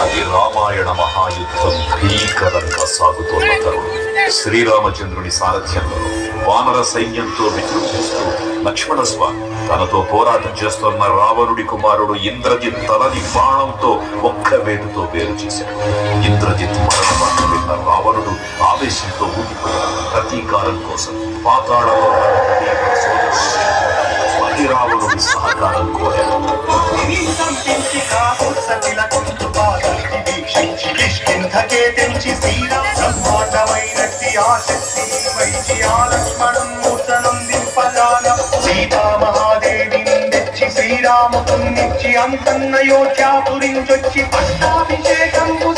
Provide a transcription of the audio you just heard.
అది రామాయణ మహాయుద్ధం భీకరంగా సాగుతోన్న తరుణం. శ్రీరామచంద్రుని సారథ్యంలో వానర సైన్యంతో విజృంభిస్తూ లక్ష్మణ స్వామి తనతో పోరాటం చేస్తున్న రావణుడి కుమారుడు ఇంద్రజిత్ తలని బాణంతో ఒక్క వేటుతో వేరు చేశాడు. ఇంద్రజిత్ మరణమాట విన్న రావణుడు ఆవేశంతో ఊగిపోయాడు. ప్రతీకారం కోసం పాతాళంలో రావణుడి సహకారం కోరాడు. శ్రీరామపుణ్ణిచ్చి అంతన్నయోధ్యాపురించొచ్చి పట్టాభిషేకంబు